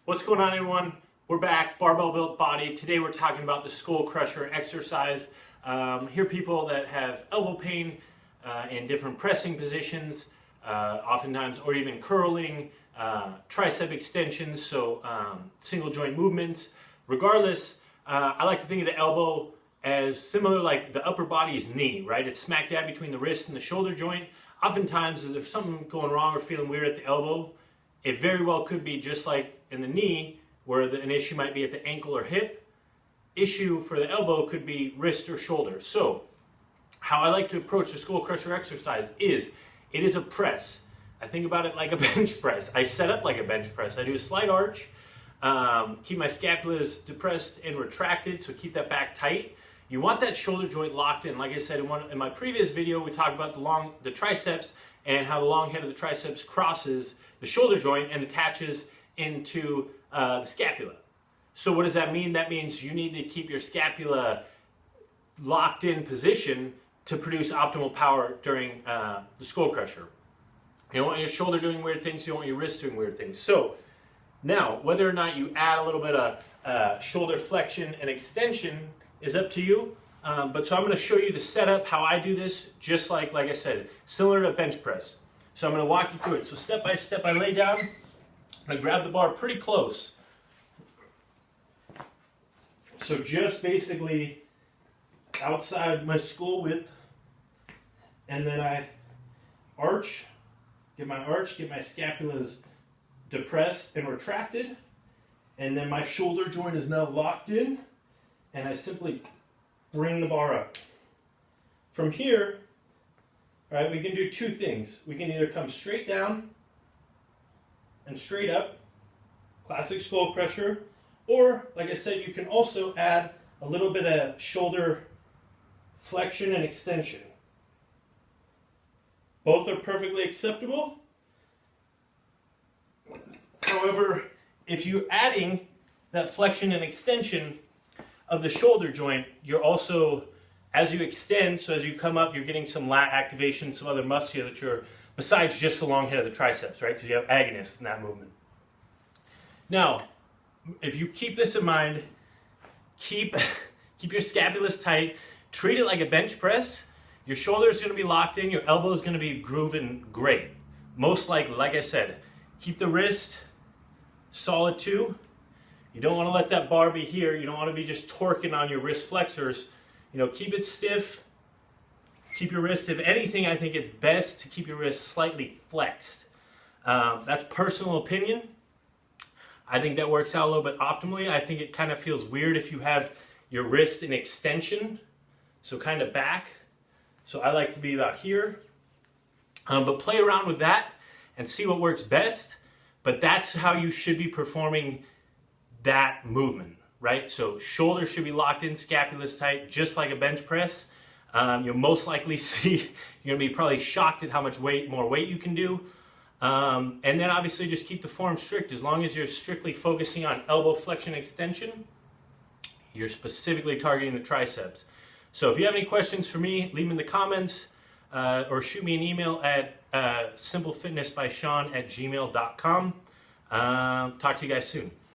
What's going on, everyone? We're back, barbell built body. Today we're talking about the skull crusher exercise. Here are people that have elbow pain in different pressing positions, oftentimes, or even curling, tricep extensions, so single joint movements. Regardless, I like to think of the elbow as similar like the upper body's knee, right? It's smack dab between the wrist and the shoulder joint. Oftentimes, if there's something going wrong or feeling weird at the elbow, it very well could be just like in the knee, where an issue might be at the ankle or hip. Issue for the elbow could be wrist or shoulder. So, how I like to approach the skull crusher exercise is, it is a press. I think about it like a bench press. I set up like a bench press. I do a slight arch, keep my scapulas depressed and retracted, so keep that back tight. You want that shoulder joint locked in. Like I said in my previous video, we talked about the triceps and how the long head of the triceps crosses the shoulder joint and attaches into the scapula. So what does that mean? That means you need to keep your scapula locked in position to produce optimal power during the skull crusher. You don't want your shoulder doing weird things, you don't want your wrist doing weird things. So now, whether or not you add a little bit of shoulder flexion and extension is up to you. But so I'm going to show you the setup, how I do this, just like I said, similar to a bench press. So I'm going to walk you through it. So step by step, I lay down. I'm going to grab the bar pretty close. So just basically outside my skull width. And then I arch, get my scapulas depressed and retracted. And then my shoulder joint is now locked in. And I simply bring the bar up. From here, all right, we can do two things. We can either come straight down and straight up, classic skull crusher, or, like I said, you can also add a little bit of shoulder flexion and extension. Both are perfectly acceptable. However, if you're adding that flexion and extension of the shoulder joint, you're also, as you extend, so as you come up, you're getting some lat activation, some other musculature, besides just the long head of the triceps, right? Because you have agonists in that movement. Now, if you keep this in mind, keep your scapulas tight, treat it like a bench press. Your shoulder is going to be locked in, your elbow is going to be grooving great. Most likely, like I said, keep the wrist solid too. You don't want to let that bar be here. You don't want to be just torquing on your wrist flexors. You know, keep it stiff. Keep your wrist, if anything, I think it's best to keep your wrist slightly flexed. That's personal opinion. I think that works out a little bit optimally. I think it kind of feels weird if you have your wrist in extension, so kind of back. So I like to be about here. But play around with that and see what works best. But that's how you should be performing that movement, right? So shoulder should be locked in, scapulas tight, just like a bench press. You'll most likely see, you're gonna be probably shocked at how much more weight you can do. And then obviously just keep the form strict. As long as you're strictly focusing on elbow flexion extension, you're specifically targeting the triceps. So if you have any questions for me, leave them in the comments or shoot me an email at simplefitnessbysean@gmail.com. Talk to you guys soon.